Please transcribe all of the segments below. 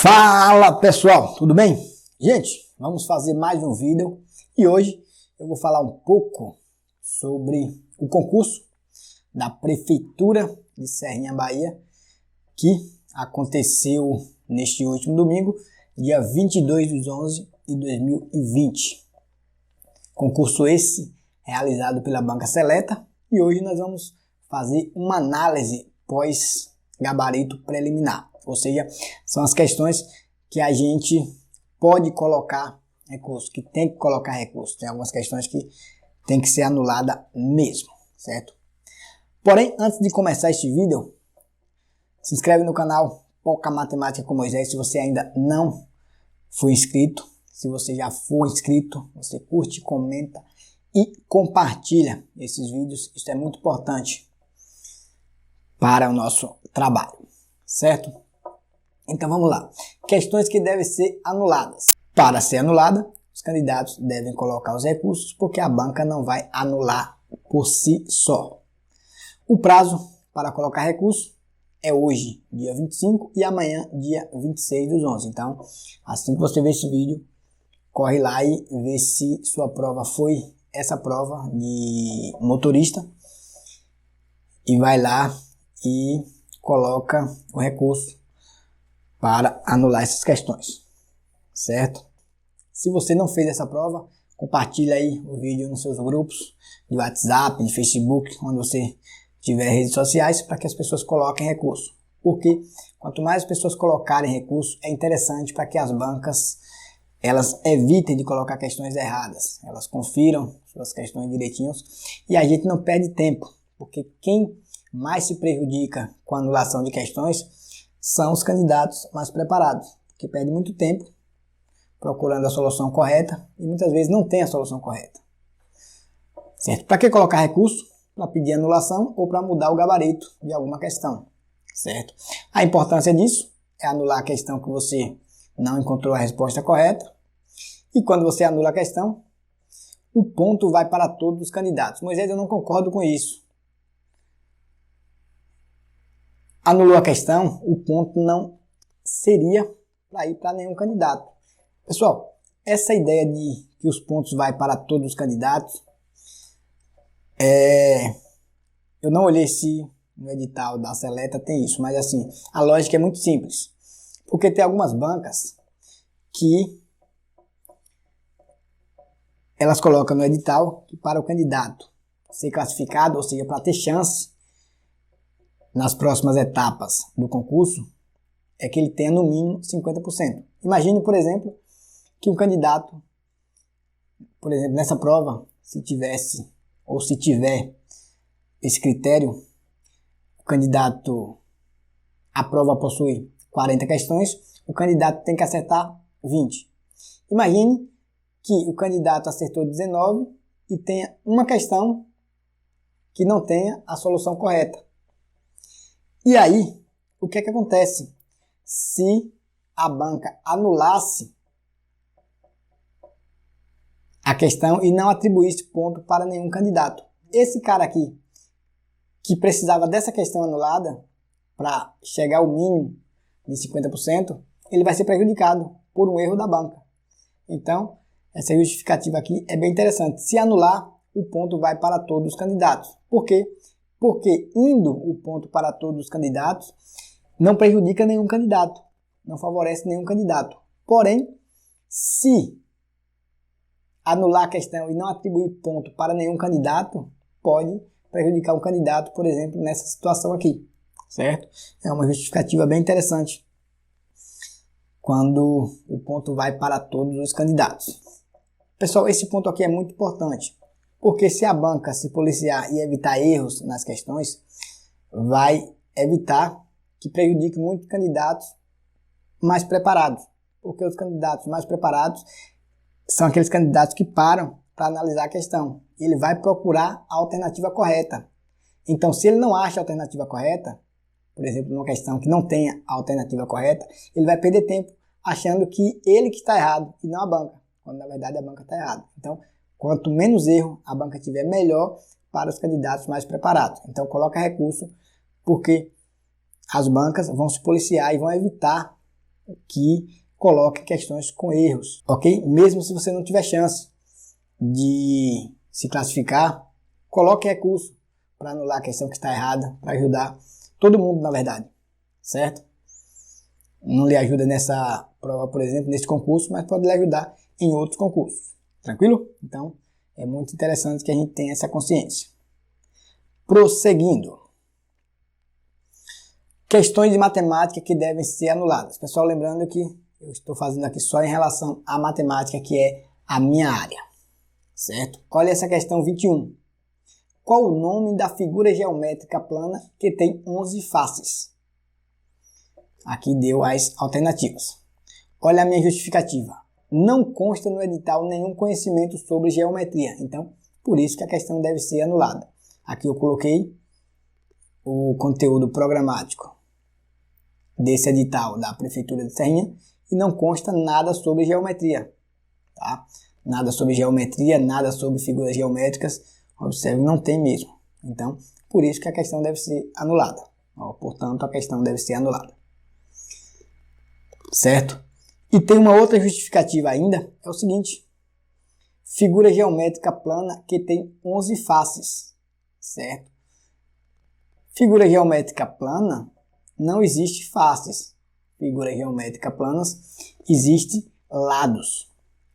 Fala pessoal, tudo bem? Gente, vamos fazer mais um vídeo e hoje eu vou falar um pouco sobre o concurso da Prefeitura de Serrinha, Bahia, que aconteceu neste último domingo, dia 22/11/2020. Concurso esse realizado pela Banca Seleta e hoje nós vamos fazer uma análise pós-gabarito preliminar. Ou seja, são as questões que a gente pode colocar recurso, que tem que colocar recurso. Tem algumas questões que tem que ser anulada mesmo, certo? Porém, antes de começar este vídeo, se inscreve no canal Poca Matemática com Moisés se você ainda não foi inscrito. Se você já for inscrito, você curte, comenta e compartilha esses vídeos. Isso é muito importante para o nosso trabalho, certo? Então vamos lá. Questões que devem ser anuladas. Para ser anulada, os candidatos devem colocar os recursos, porque a banca não vai anular por si só. O prazo para colocar recurso é hoje, dia 25, e amanhã, dia 26/11. Então, assim que você ver esse vídeo, corre lá e vê se sua prova foi essa prova de motorista e vai lá e coloca o recurso para anular essas questões, certo? Se você não fez essa prova, compartilha aí o vídeo nos seus grupos de WhatsApp, de Facebook, onde você tiver redes sociais, para que as pessoas coloquem recurso. Porque quanto mais pessoas colocarem recurso, é interessante para que as bancas elas evitem de colocar questões erradas. Elas confiram suas questões direitinhos e a gente não perde tempo, porque quem mais se prejudica com a anulação de questões são os candidatos mais preparados, que perdem muito tempo procurando a solução correta e muitas vezes não tem a solução correta. Certo? Para que colocar recurso? Para pedir anulação ou para mudar o gabarito de alguma questão. Certo? A importância disso é anular a questão que você não encontrou a resposta correta. E quando você anula a questão, o ponto vai para todos os candidatos. Moisés, eu não concordo com isso. Anulou a questão, o ponto não seria para ir para nenhum candidato. Pessoal, essa ideia de que os pontos vai para todos os candidatos, eu não olhei se no edital da Seleta tem isso, mas assim, a lógica é muito simples. Porque tem algumas bancas que elas colocam no edital que para o candidato ser classificado, ou seja, para ter chance nas próximas etapas do concurso, é que ele tenha no mínimo 50%. Imagine, por exemplo, que um candidato, por exemplo, nessa prova, se tivesse ou se tiver esse critério, o candidato, a prova possui 40 questões, o candidato tem que acertar 20. Imagine que o candidato acertou 19 e tenha uma questão que não tenha a solução correta. E aí, o que é que acontece se a banca anulasse a questão e não atribuísse ponto para nenhum candidato? Esse cara aqui, que precisava dessa questão anulada para chegar ao mínimo de 50%, ele vai ser prejudicado por um erro da banca. Então, essa justificativa aqui é bem interessante. Se anular, o ponto vai para todos os candidatos. Por quê? Porque indo o ponto para todos os candidatos, não prejudica nenhum candidato, não favorece nenhum candidato. Porém, se anular a questão e não atribuir ponto para nenhum candidato, pode prejudicar um candidato, por exemplo, nessa situação aqui, certo? É uma justificativa bem interessante quando o ponto vai para todos os candidatos. Pessoal, esse ponto aqui é muito importante. Porque se a banca se policiar e evitar erros nas questões, vai evitar que prejudique muitos candidatos mais preparados. Porque os candidatos mais preparados são aqueles candidatos que param para analisar a questão. Ele vai procurar a alternativa correta. Então, se ele não acha a alternativa correta, por exemplo, numa questão que não tenha a alternativa correta, ele vai perder tempo achando que ele que está errado e não a banca, quando na verdade a banca está errada. Então, quanto menos erro a banca tiver, melhor para os candidatos mais preparados. Então, coloca recurso, porque as bancas vão se policiar e vão evitar que coloque questões com erros, ok? Mesmo se você não tiver chance de se classificar, coloque recurso para anular a questão que está errada, para ajudar todo mundo, na verdade, certo? Não lhe ajuda nessa prova, por exemplo, nesse concurso, mas pode lhe ajudar em outros concursos, tranquilo? Então, é muito interessante que a gente tenha essa consciência. Prosseguindo. Questões de matemática que devem ser anuladas. Pessoal, lembrando que eu estou fazendo aqui só em relação à matemática, que é a minha área, certo? Olha essa questão 21. Qual o nome da figura geométrica plana que tem 11 faces? Aqui deu as alternativas. Olha a minha justificativa. Não consta no edital nenhum conhecimento sobre geometria. Então, por isso que a questão deve ser anulada. Aqui eu coloquei o conteúdo programático desse edital da Prefeitura de Serrinha e não consta nada sobre geometria. Tá? Nada sobre geometria, nada sobre figuras geométricas. Observe, não tem mesmo. Então, por isso que a questão deve ser anulada. Portanto, a questão deve ser anulada. Certo? E tem uma outra justificativa ainda, é o seguinte. Figura geométrica plana que tem 11 faces. Certo? Figura geométrica plana, não existe faces. Figura geométrica planas, existe lados.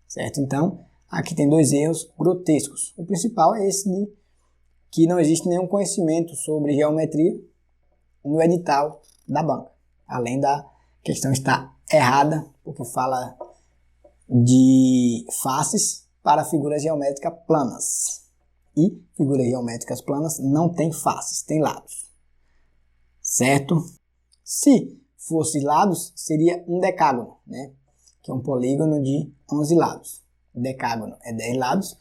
Certo? Então, aqui tem dois erros grotescos. O principal é esse de que não existe nenhum conhecimento sobre geometria no edital da banca. Além da questão estar errada, porque fala de faces para figuras geométricas planas. E figuras geométricas planas não tem faces, tem lados. Certo? Se fosse lados, seria um decágono, né? Que é um polígono de 11 lados. Decágono é 10 lados,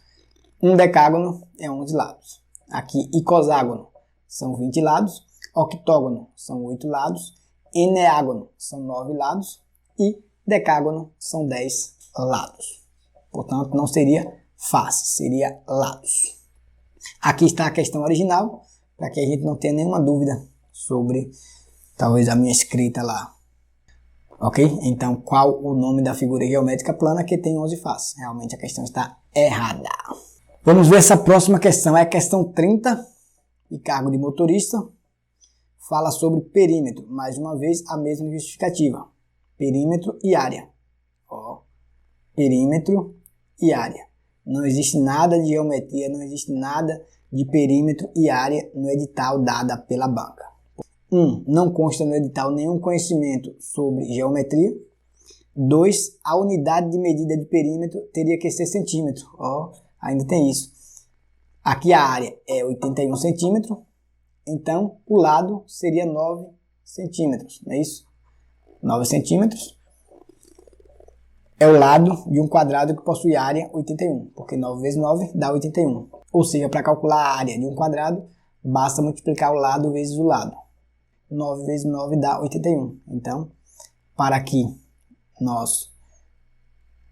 um decágono é 11 lados. Aqui, icoságono são 20 lados, octógono são 8 lados, eneágono são 9 lados e decágono são 10 lados. Portanto, não seria face, seria lados. Aqui está a questão original, para que a gente não tenha nenhuma dúvida sobre, talvez, a minha escrita lá. Ok? Então, qual o nome da figura geométrica plana que tem 11 faces? Realmente a questão está errada. Vamos ver essa próxima questão. É a questão 30, de cargo de motorista. Fala sobre perímetro. Mais uma vez, a mesma justificativa. Perímetro e área. Ó, perímetro e área. Não existe nada de geometria, não existe nada de perímetro e área no edital dada pela banca. 1. Não consta no edital nenhum conhecimento sobre geometria. 2. A unidade de medida de perímetro teria que ser centímetro. Ó, ainda tem isso. Aqui a área é 81 centímetros. Então, o lado seria 9 centímetros. Não é isso? 9 centímetros é o lado de um quadrado que possui área 81. Porque 9 vezes 9 dá 81. Ou seja, para calcular a área de um quadrado, basta multiplicar o lado vezes o lado. 9 vezes 9 dá 81. Então, para que nós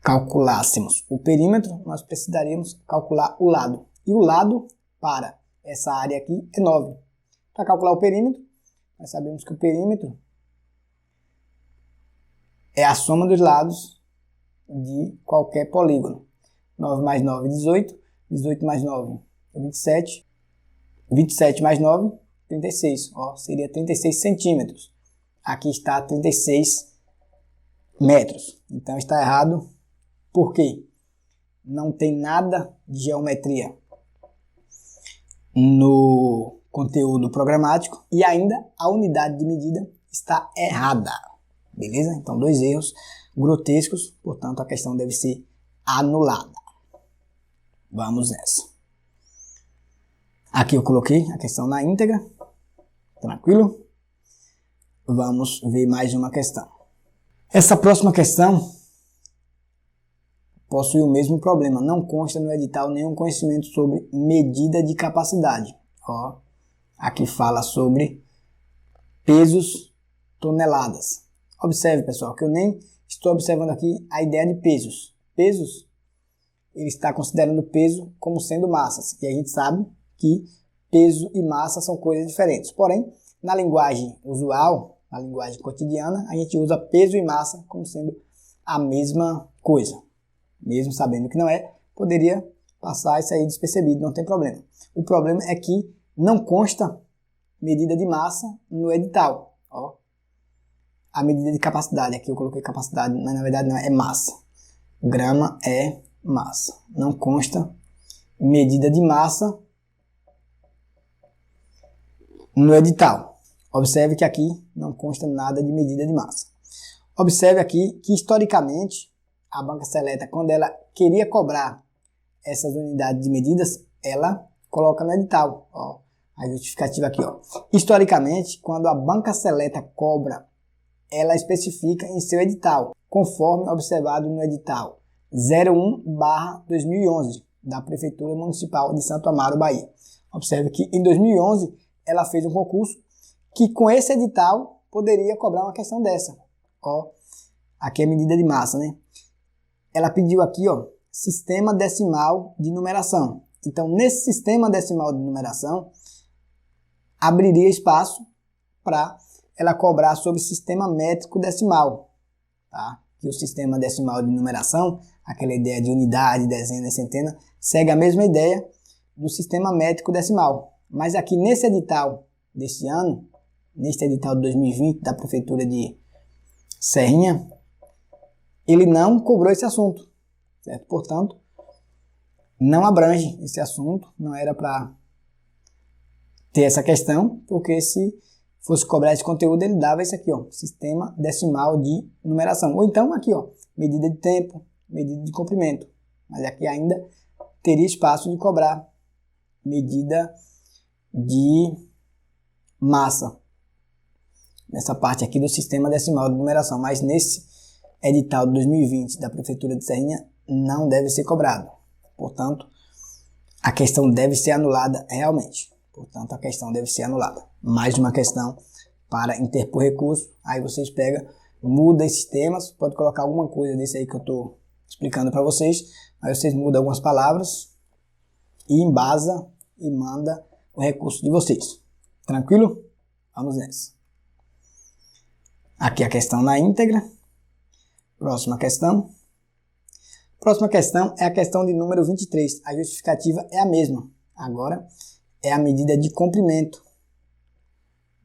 calculássemos o perímetro, nós precisaríamos calcular o lado. E o lado para essa área aqui é 9. Para calcular o perímetro, nós sabemos que o perímetro é a soma dos lados de qualquer polígono. 9 mais 9 é 18. 18 mais 9 é 27. 27 mais 9 36, ó, seria 36 centímetros. Aqui está 36 metros. Então está errado. Por quê? Não tem nada de geometria no conteúdo programático e ainda a unidade de medida está errada. Beleza? Então, dois erros grotescos, portanto, a questão deve ser anulada. Vamos nessa. Aqui eu coloquei a questão na íntegra. Tranquilo? Vamos ver mais uma questão. Essa próxima questão possui o mesmo problema. Não consta no edital nenhum conhecimento sobre medida de capacidade. Ó, aqui fala sobre pesos, toneladas. Observe, pessoal, que eu nem estou observando aqui a ideia de pesos. Pesos, ele está considerando peso como sendo massas. E a gente sabe que peso e massa são coisas diferentes. Porém, na linguagem usual, na linguagem cotidiana, a gente usa peso e massa como sendo a mesma coisa. Mesmo sabendo que não é, poderia passar isso aí despercebido, não tem problema. O problema é que não consta medida de massa no edital. Ó, a medida de capacidade, aqui eu coloquei capacidade, mas na verdade não é massa. Grama é massa. Não consta medida de massa no edital. Observe que aqui não consta nada de medida de massa. Observe aqui que historicamente a Banca Seleta, quando ela queria cobrar essas unidades de medidas, ela coloca no edital. Ó, a justificativa aqui. Ó. Historicamente, quando a Banca Seleta cobra, ela especifica em seu edital, conforme observado no edital 01/2011 da Prefeitura Municipal de Santo Amaro, Bahia. Observe que em 2011 ela fez um concurso que com esse edital poderia cobrar uma questão dessa. Ó, aqui é a medida de massa, né? Ela pediu aqui, ó, sistema decimal de numeração. Então, nesse sistema decimal de numeração, abriria espaço para ela cobrar sobre sistema métrico decimal, tá? Que o sistema decimal de numeração, aquela ideia de unidade, dezena e centena, segue a mesma ideia do sistema métrico decimal. Mas aqui nesse edital deste ano, neste edital de 2020 da Prefeitura de Serrinha, ele não cobrou esse assunto, certo? Portanto, não abrange esse assunto, não era para ter essa questão, porque se fosse cobrar esse conteúdo, ele dava esse aqui, ó, sistema decimal de numeração. Ou então aqui, ó, medida de tempo, medida de comprimento. Mas aqui ainda teria espaço de cobrar medida de massa. Nessa parte aqui do sistema decimal de numeração. Mas nesse edital de 2020 da Prefeitura de Serrinha não deve ser cobrado. Portanto, a questão deve ser anulada realmente. Portanto, a questão deve ser anulada. Mais uma questão para interpor recurso. Aí vocês pegam, muda esses temas, pode colocar alguma coisa desse aí que eu estou explicando para vocês. Aí vocês mudam algumas palavras e embasa e manda o recurso de vocês. Tranquilo? Vamos nessa. Aqui a questão na íntegra. Próxima questão. Próxima questão é a questão de número 23. A justificativa é a mesma. Agora é a medida de comprimento.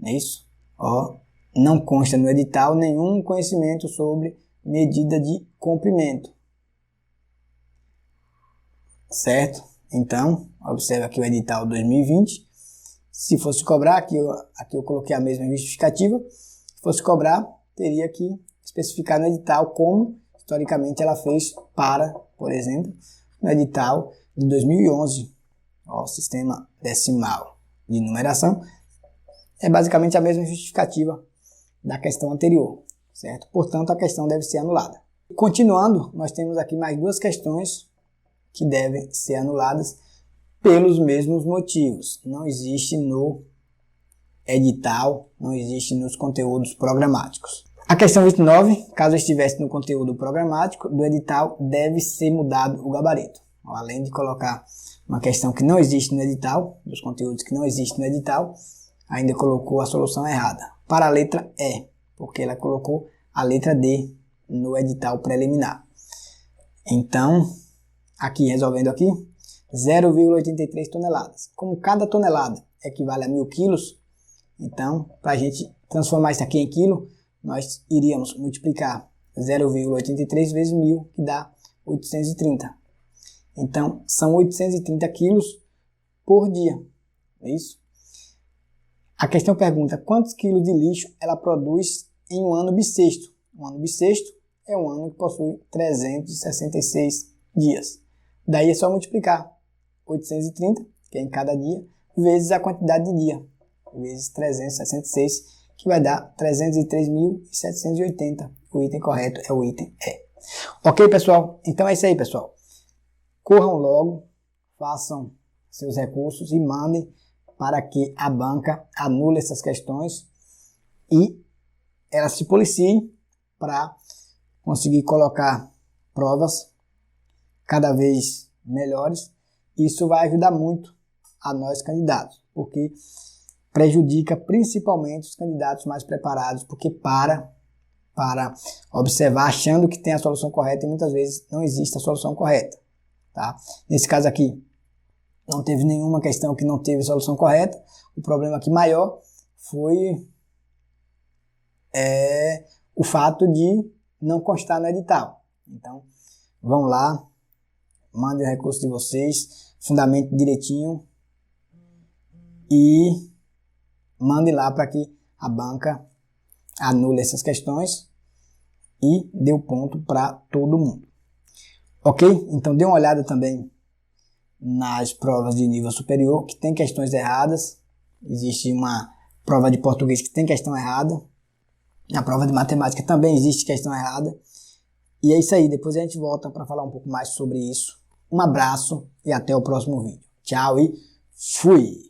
É isso? Ó, não consta no edital nenhum conhecimento sobre medida de comprimento. Certo? Então, observe aqui o edital 2020. Se fosse cobrar, aqui eu coloquei a mesma justificativa. Se fosse cobrar, teria que especificar no edital como historicamente ela fez para, por exemplo, no edital de 2011. Ó, o sistema decimal de numeração é basicamente a mesma justificativa da questão anterior, certo? Portanto, a questão deve ser anulada. Continuando, nós temos aqui mais duas questões que devem ser anuladas pelos mesmos motivos. Não existe no edital, não existe nos conteúdos programáticos. A questão 29, caso estivesse no conteúdo programático do edital, deve ser mudado o gabarito. Além de colocar uma questão que não existe no edital, dos conteúdos que não existem no edital, ainda colocou a solução errada. Para a letra E, porque ela colocou a letra D no edital preliminar. Então, aqui, resolvendo aqui, 0,83 toneladas. Como cada tonelada equivale a 1.000 quilos, então, para a gente transformar isso aqui em quilo, nós iríamos multiplicar 0,83 vezes 1.000, que dá 830. Então, são 830 quilos por dia. É isso? A questão pergunta quantos quilos de lixo ela produz em um ano bissexto. Um ano bissexto é um ano que possui 366 dias. Daí é só multiplicar 830, que é em cada dia, vezes a quantidade de dia, vezes 366, que vai dar 303.780. O item correto é o item E. Ok, pessoal? Então é isso aí, pessoal. Corram logo, façam seus recursos e mandem para que a banca anule essas questões e ela se policie para conseguir colocar provas cada vez melhores. Isso vai ajudar muito a nós candidatos, porque prejudica principalmente os candidatos mais preparados, porque para observar achando que tem a solução correta e muitas vezes não existe a solução correta. Tá? Nesse caso aqui, não teve nenhuma questão que não teve solução correta. O problema aqui maior foi o fato de não constar no edital. Então, vão lá, mandem o recurso de vocês, fundamente direitinho e mandem lá para que a banca anule essas questões e dê o ponto para todo mundo. Ok? Então dê uma olhada também nas provas de nível superior, que tem questões erradas. Existe uma prova de português que tem questão errada. Na prova de matemática também existe questão errada. E é isso aí, depois a gente volta para falar um pouco mais sobre isso. Um abraço e até o próximo vídeo. Tchau e fui!